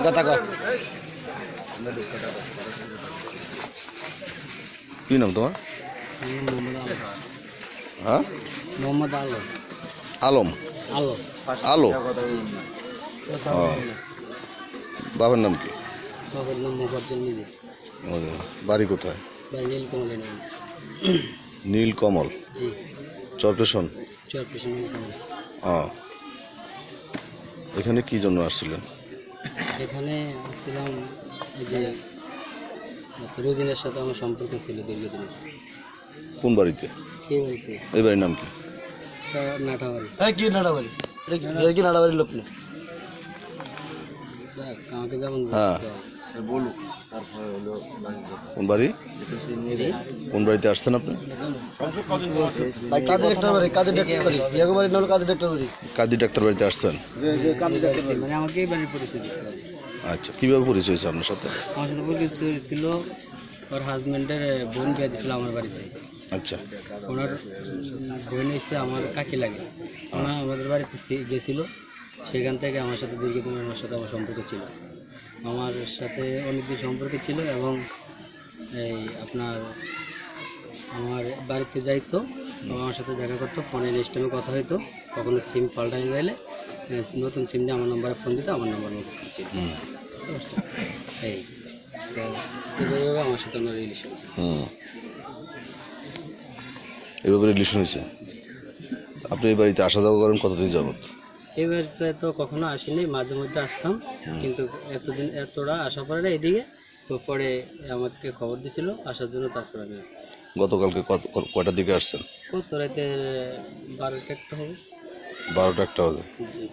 কথা কর। কি নাম তোমার? হ্যাঁ, মোহাম্মদ আলম। আলম। আলো আলো। ও, বাবার নাম কি? বাবার নাম মোফাজ্জল মিজি। ও, বাড়ি কোথায়? বাড়ি নীলকমলে নাম। নীলকমল, জি, চরপেশন। চরপেশন নীলকমল। ও, এখানে কি জন্য আসছিলেন? এখানে ছিলাম এই যে রোজিনের সাথে আমার সম্পর্ক ছিল দীর্ঘদিনের। কোন বাড়িতে? এই বাড়িতে এই বাড়ির নাম কি? নাটাবাড়ি। কি নাড়াবাড়ি? এটা কি নাড়াবাড়ির লোক না? আমাকে যেমন হ্যাঁ, বলুক। কোন বাড়ি? জি, কোন বাড়িতে আসছেন আপনি? কাদের ডাক্তার বাড়ি, কাদের ডাক্তার বাড়ি, ইয়াগো বাড়ির নাম কাদের ডাক্তার বাড়ি। কাদি ডাক্তার বাড়িতে আসছেন? মানে আমাকে এই বাড়ির পরিচয় দিচ্ছিল। আচ্ছা, কিভাবে পরিচয় হয়েছে আপনার সাথে? আমার সাথে পরিচয় ছিল ওর হাজব্যান্ডের বোন বিয়ে দিয়েছিল আমার বাড়িতে। আচ্ছা, ওনার বোন এসে আমার কাকি লাগে, ওনা আমাদের বাড়িতে গেছিলো। সেখান থেকে আমার সাথে দীর্ঘদিন আমার সাথে আমার সম্পর্ক ছিল। আমার সাথে অনেকদিন সম্পর্ক ছিল এবং এই আপনার আমার বাড়িতে যাইতো, আমার সাথে দেখা করতো, ফোনে স্টেমে কথা হইতো। কখনো সিম পাল্টাই গেলে নতুন সিম দিয়ে আমার নম্বরে ফোন দিত, আমার নম্বর মুখস্থ ছিল। এই তো এইভাবে আমার সাথে আমার রিলেশন ছিল। এভাবে রিলেশন হয়েছে। আপনি এই বাড়িতে আসা যাওয়া করেন কতদিন যাবত? এই বাড়িতে তো কখনো আসিনি, মাঝে মধ্যে আসতাম, কিন্তু এতদিন এতটা আসা পড়ে না এদিকে। তো পরে আমাকে খবর দিছিল আসার জন্য, তারপরে আমি আসছি। গতকালকে কয়টার দিকে আসছেন? কত রাতে 12টা একটা হবে। 12টা একটা বাজে? জি,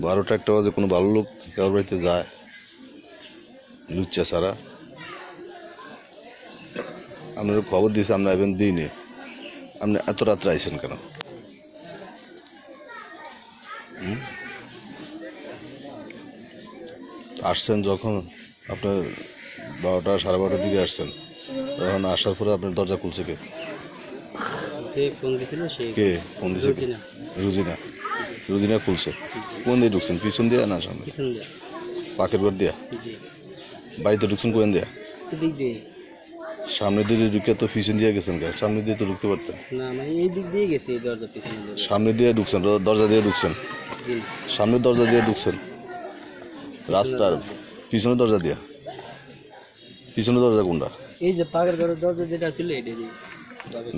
12টা একটা বাজে কোনো ভালো লোক কারোর বাড়িতে যায় লুচ্চা ছাড়া? আপনারা খবর দিয়েছে, আমরা এখন দিইনি। আপনি এত রাত্রে আইসেন কেন? আসছেন যখন আপনার 12টা সাড়ে 12টার দিকে আসছেন, তখন আসার পরে আপনার দরজা খুলছে কে? যে ফোন দিছিল সেই কে ফোন দিছে? রুজিনা। রুজিনা। রুজিনা খুলছে। কোন দিয়ে ঢুকছেন, পিছন দিয়ে না সামনে? পিছন দিয়ে। পাকের ঘর দিয়া? জি, বাড়িতে ঢুকছেন কোন দিয়া? এদিক দিয়ে। সামনে দিয়ে ঢুকে তো পিছন দিয়ে গেছেন কে? সামনে দিয়ে তো ঢুকতে পারতেন। না, মানে এই দিক দিয়ে গেছে, এই দরজা পিছনে দরজা। সামনে দিয়ে ঢুকছেন, দরজা দিয়ে ঢুকছেন? জি, সামনের দরজা দিয়ে ঢুকছেন? রাস্তার পিছনের দরজা দিয়া? পিছনের দরজা কোনটা? এই যে পাকের ঘরের দরজা যেটা ছিল এটা দিয়ে।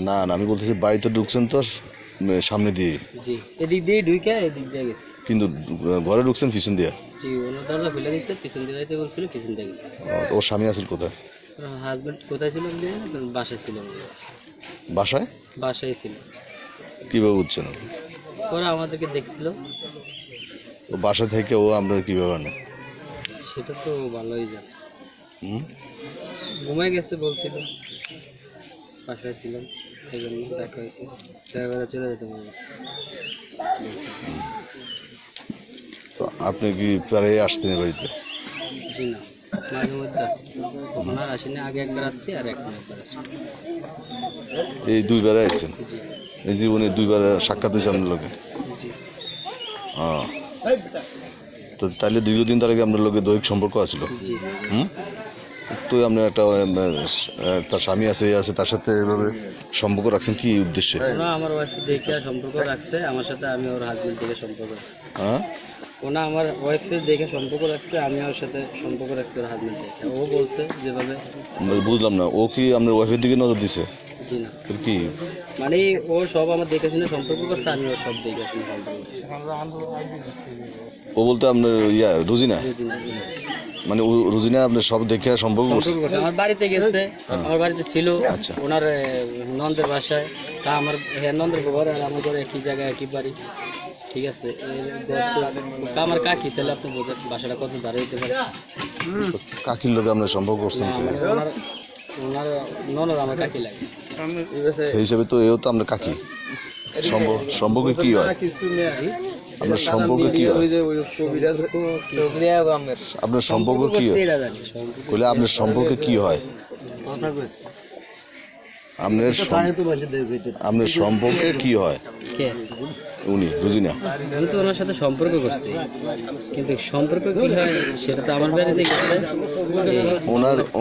না না, আমি বলতেছি বাড়িতে ঢুকছেন তো সামনে দিয়ে, জি, এদিক দিয়ে ঢুকে এদিক দিয়ে গেছে। কিন্তু ঘরে ঢুকছেন পিছন দিয়া? জি, ওনার দরজা খুলে গেছে, পিছন দিয়ে যাইতে বলছিল, পিছন দিয়ে গেছে। ওর স্বামী আসল কোথায়? হাজব্যান্ড কোথায় ছিল আমি জানি না, তো বাসায় ছিল। বাসায়? বাসায় ছিল। কীভাবে বুঝছেন? ওরা আমাদেরকে দেখছিল। ও বাসা থেকে ও আপনার কীভাবে আনে? সেটা তো ভালোই যায়। হুম? ঘুমাই গেছে বলছিল, বাসায় ছিলাম, সেই জন্য দেখা হয়েছে। দেখা করে চলে যেতে বলবো। তো আপনি কি প্রায় আসতেন এ বাড়িতে? জি না, মাঝে মধ্যে আসছি, কখন আর আসিনি। আগে একবার আসছি আর একবার আসছি। এই দুইবারে আসছেন? জি, এই জীবনে দুইবার সাক্ষাৎ হয়েছে আপনার লোকে? জি, তো তাহলে দীর্ঘদিন তার আগে আপনার লোকের দৈহিক সম্পর্ক আছিল? জি। হুম? তো আপনার একটা তার স্বামী আছে, আছে, তার সাথে এভাবে সম্পর্ক রাখছেন কি উদ্দেশ্যে? ওরা আমার ওয়াইফ দেখে সম্পর্ক রাখছে আমার সাথে, আমি ওর হাজবেন্ড দেখে সম্পর্ক রাখছি। হ্যাঁ, ওনা আমার ওয়াইফকে দেখে সম্পর্ক রাখছে, আমি ওর সাথে সম্পর্ক রাখছি ওর হাজবেন্ড দেখে। ও বলছে যেভাবে। বুঝলাম না, ও কি আপনার ওয়াইফের দিকে নজর দিছে? জি না, কি মানে ও সব আমার দেখে শুনে সম্পর্ক করছে, আমি ওর সব দেখে শুনে সম্পর্ক করছি। ও বলতে আপনার রুজিনা? মানে রুজিনা আপনার সব দেখে সম্পর্ক করছে? আমার বাড়িতে গেছে, আমার বাড়িতে ছিল। আচ্ছা। ওনার নন্দের বাসায়, তা আমার নন্দের ঘর আর আমার ঘরে একই জায়গায় একই বাড়ি। ঠিক আছে, আমার কাকি, তাহলে আপনি বোঝেন বাসাটা কত দাঁড়িয়ে হইতে পারে। কাকির লোকে আপনার সম্পর্ক করছেন? ওনার ননদ আমার কাকি লাগে, সেই হিসাবে তো এও তো আপনার কাকি। সম্পর্কে কি হয় আপনার? সম্পর্কে কি হয় আপনার? সম্পর্ক কি হয়? বলে আপনার সম্পর্কে কি হয়? আপনার সম্পর্কে কি হয়? কে উনি বুঝি না। আমি তো ওনার সাথে সম্পর্ক করছি, কিন্তু সম্পর্ক কি হয় সেটা তো আমার বাড়িতে গেছে।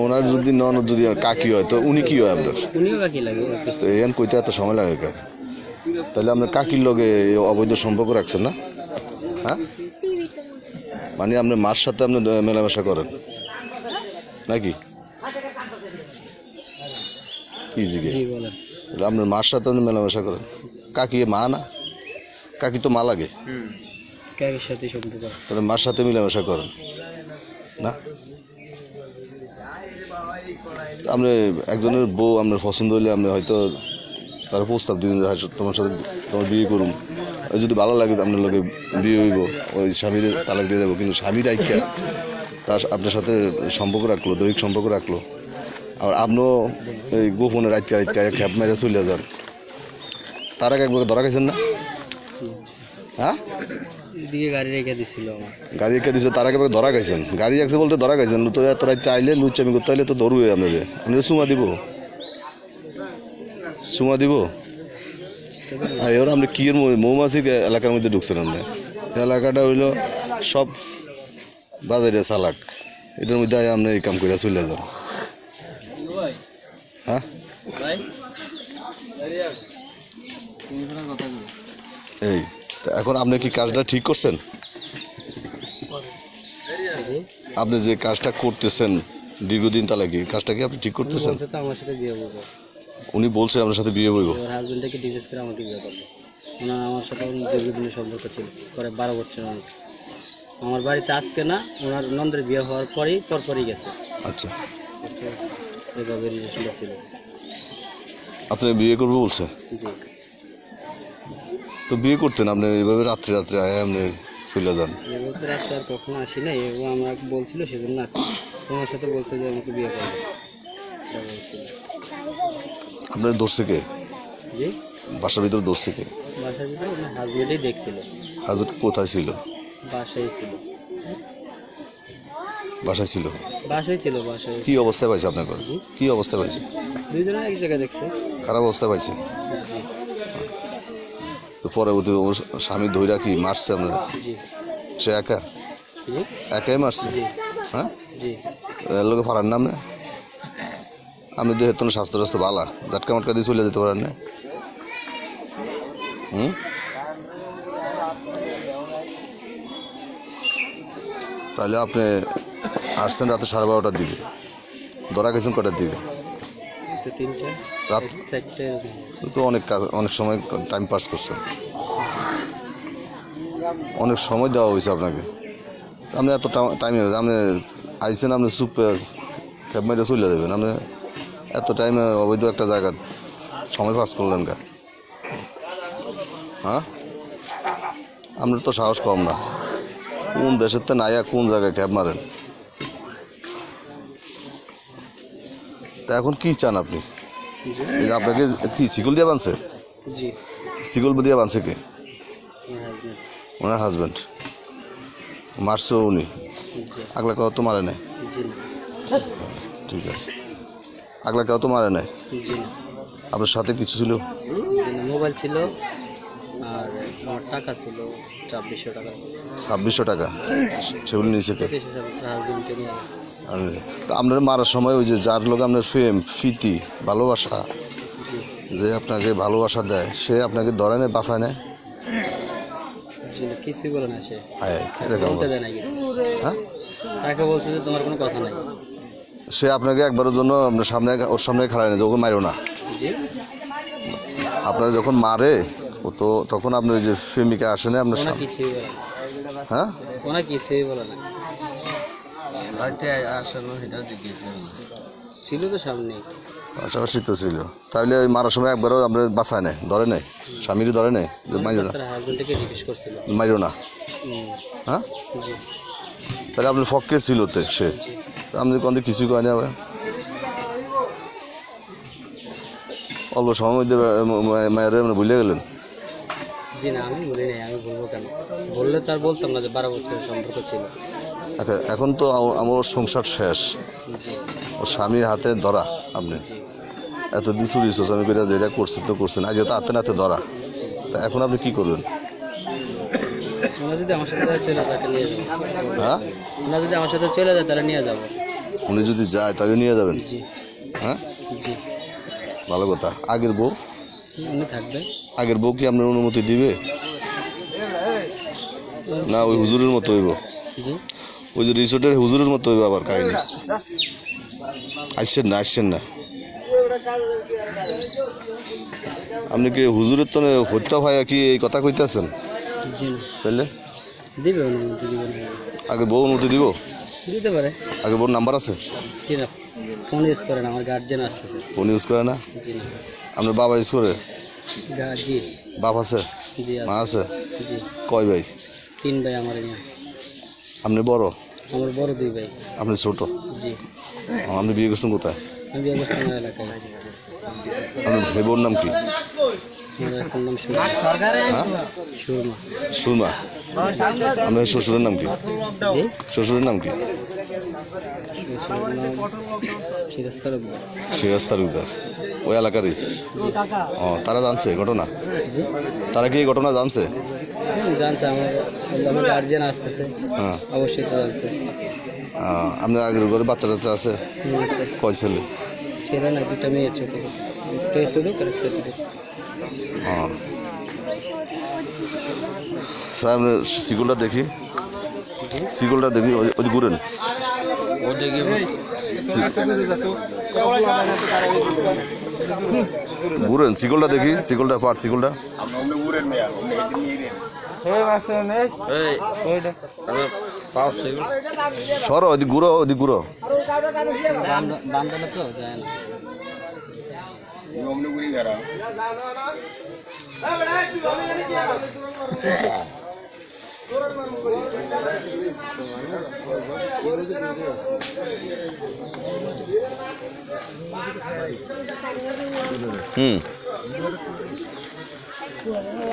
ওনার যদি ননদ যদি কাকি হয় তো উনি কি হয় আপনার? উনিও কাকি লাগে। তো এখান কইতে এত সময় লাগে কে? তাহলে আপনার কাকির লগে অবৈধ সম্পর্ক রাখছেন না? হ্যাঁ, মানে আপনার মার সাথে আপনি মেলামেশা করেন নাকি? কি জিগে জি বলেন। আপনার মার সাথে আপনি মেলামেশা করেন? কাকি মা না? কাকি তো মা লাগে, কাকির সাথে সম্পর্ক। তাহলে মার সাথে মেলামেশা করেন না? আপনি একজনের বউ আপনার পছন্দ হইলে আপনি হয়তো তার প্রস্তাব দিন যে তোমার সাথে তোমার বিয়ে করুন, যদি ভালো লাগে আপনার লোকে বিয়ে হইব, ওই স্বামীর তালাক দিয়ে যাবো। কিন্তু স্বামীর আইকা তার আপনার সাথে সম্পর্ক রাখলো, দৈহিক সম্পর্ক রাখলো, আর আপনিও এই গোপনে রাইকা খ্যাপ মেরে চলে যান, তার আগে একবার ধরা খাইছেন না? হ্যাঁ, এদিকে গাড়ি রেখে দিছিল আমার। গাড়ি রেখে দিচ্ছে, তার আগে ধরা খাইছেন। গাড়ি রাখছে বলতে ধরা খাইছেন তো? এত রাইতে আইলে লুচ্চামি করতে আইলে তো ধরুই আপনাকে। আপনি চুমা দিব, চুমা দিব। আর এবার আপনি কি মৌমাছি এলাকার মধ্যে ঢুকছেন? আপনি এলাকাটা হইলো সব বাজারে চালাক, এটার মধ্যে আপনি এই কাম করে চলে যান। হ্যাঁ, এই এখন আপনি কি কাজটা ঠিক করছেন? আপনি যে কাজটা করতেছেন দীর্ঘদিন তালাকি, কাজটা কি আপনি ঠিক করতেছেন? বলছে তো আমার সাথে বিয়ে করবো। উনি বলছে আপনার সাথে বিয়ে করবো। ওর হাজবেন্ডটাকে ডিভোর্স করে আমাকে বিয়ে করবো। ওনার আমার সাথে দীর্ঘদিনের সম্পর্ক ছিল, পরে 12 বছর অনেক। আমার বাড়িতে আজকে না, ওনার নন্দের বিয়ে হওয়ার পরপরই গেছে। আচ্ছা, এভাবে রিলেশনটা ছিল। আপনি বিয়ে করবো বলছে? জি। তো বিয়ে করতেন আপনি এইভাবে রাত্রে রাত্রে আয় আপনি চলে যান? এবার তো রাত্রে আর কখনো আসি নাই, এবং আমাকে বলছিল সেজন্য তোমার সাথে বলছে যে আমাকে বিয়ে করবে, এটা বলছিল। আপনার ধরছে কে? জি, বাসার ভিতরে ধরছে কে? বাসার ভিতরে আমার হাজবেন্ডই দেখছিল। হাজবেন্ড কোথায় ছিল? বাসায় ছিল। বাসায় ছিল? বাসায় ছিল, বাসায়। কি অবস্থায় পাইছে আপনার ঘরে? জি, কি অবস্থায় পাইছে? দুইজনে এক জায়গায় দেখছে। খারাপ অবস্থা পাইছে? জি। তো পরবর্তী ওর স্বামী ধৈরা কি মারছে আপনারা? জি। সে একা জি। একাই মারছে? জি। হ্যাঁ, জি। এর লোকে ফারার নাম না? আপনি তো হেতন স্বাস্থ্য টাস্থ্য বালা, ঝাটকা মাটকা দিয়ে চলে যেতে পারেন না? তাহলে আপনি আসছেন রাতে 12:30টার দিকে, ধরা গেছেন কটার দিকে? তো 3টা রাত 4টে। তো অনেক কাজ, অনেক সময় টাইম পাস করছেন, অনেক সময় দেওয়া হয়েছে আপনাকে। আপনি এত টাইম আপনি আইছেন, আপনি চুপ ক্যাব মেরে চলে যাবেন? আপনি এত টাইমে অবৈধ একটা জায়গা সময় পাস করলেন কা? হ্যাঁ, আপনার তো সাহস কম না। কোন দেশের তো নাইয়া কোন জায়গায় ক্যাব মারেন? তা এখন কি চান আপনি? এই যে আপনাকে কি শিকল দিয়ে বানছে? জি। শিকল দিয়ে বানছে কে? আমার হাজবেন্ড। ওনার হাজব্যান্ড মারছে উনি? জি। আগলা কেউ তো মারে নাই? জি না। ঠিক আছে, আগলা কেউ তো মারে নাই? জি না। আপনার সাথে কিছু ছিল? জি না, মোবাইল ছিল আর আমার টাকা ছিল 2600 টাকা। 2600 টাকা? সেগুলো নিয়েছে কে? হাজবেন্ডকে নিয়ে। তা আপনার মারার সময় ওই যে যার লোক আপনার প্রেম প্রীতি ভালোবাসা, যে আপনাকে ভালোবাসা দেয়, সে আপনাকে ধরে নেয়, বাঁচায় নেয়? জি না, কিছুই বলে না সে। হ্যাঁ, এরকম বলতে দেয় না কিছু। হ্যাঁ, তাকে বলছে যে তোমার কোনো কথা নাই। সে আপনাকে একবারের জন্য আপনার সামনে, ওর সামনে খাড়ায় না যে ওকে মারো না? জি। আপনারা যখন মারে ও তো তখন আপনার যে প্রেমিকা আসে না আপনার ওনা সামনে? কিছুই বলে না। হ্যাঁ, ওনা কিছুই বলে না। ছিল তো সামনে। পাশাপাশি তো ছিল। তাহলে ওই মারার সময় একবারও আপনার বাঁচায় নেয়, ধরে নেয়, স্বামীর ধরে নেয় যে মারো না, তার হাজবেন্ডকে জিজ্ঞেস করছিল। মারো না? হুম। হ্যাঁ, জি। তাহলে আপনার পক্ষে ছিল তো সে, আপনি কোন কিছুই কয় না? অল্প সময়ের মধ্যে মায়ের আপনি ভুলে গেলেন? জি না, আমি বলি নাই, আমি বলবো কেন? বললে তো আর বলতাম না যে 12 বছরের সম্পর্ক ছিল। এখন তো আমার সংসার শেষ, জি। ওর স্বামীর হাতে ধরা আপনি জি। এতদিন চুরি চোচামি করে যেটা করছেন তো করছেন, আগে তো হাতে নাতে ধরা, তা এখন আপনি কি করবেন? ওরা যদি আমার সাথে চলে যায় তাকে নিয়ে যাবো। হ্যাঁ ওরা যদি আমার সাথে চলে যায় তাহলে নিয়ে যাবো। উনি যদি যায় তাহলে নিয়ে যাবেন? জি হ্যাঁ, জি, ভালো কথা। আগের বউ, উনি থাকবে। আগের বউ কি আপনার অনুমতি দিবে? না ওই হুজুরের মতো হইব? জি, ওই যে রিসোর্টের হুজুরের মতো হইব আবার কাহিনী। আসছেন না, আসছেন না। আপনি কি হুজুরের তো হত্যা ভাই কি এই কথা কইতেছেন? জি না, তাহলে দিবে অনুমতি দিবে না। আগে বউ অনুমতি দিব? দিতে পারে। আগে বউর নাম্বার আছে? জি না, ফোন ইউজ করে না, আমার গার্জেন আসতেছে। ফোন ইউজ করে না? জি না, আপনার বাবা ইউজ করে? জি, বাপ আছে? জি মা আছে? জি, কয় ভাই? 3 ভাই আমার নিয়ে। আপনি বড়? আমার বড় 2 ভাই। আপনি ছোট? জি, আপনি বিয়ে করছেন কোথায়? আমি বিয়ে করছি আমার এলাকায়। আপনার ভাই বোন নাম কি? আমার এখন নাম সুরমা। হ্যাঁ, সুরমা। সুরমা। আপনার শ্বশুরের নাম কি? জি, শ্বশুরের নাম কি? শ্বশুরের নাম সিরাজ তালুকদার। সিরাজ তালুকদার। ওই এলাকারই? ও, তারা জানছে ঘটনা? জি, তারা কি এই ঘটনা জানছে? জানছে আমার আমার গার্জেন আসতেছে, হ্যাঁ। অবশ্যই তো জানছে। আপনার আগের ঘরে বাচ্চা টাচ্চা আছে? আছে। কয় ছেলে? ছেলে না, 2টা মেয়ে ছোট, একটা এতটুক আর একটা এতটুক। হ্যাঁ। স্যার আপনার সিগুলটা দেখি, সিগুলটা দেখি, ওই ঘুরেন। ঘুরেন সিগুলটা দেখি, সিগুলটা পাট সিগুলটা। সরো ওদিক ঘুরো, ওদিক ঘুরো। বান্ধব তো যায় না।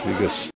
ঠিক আছে।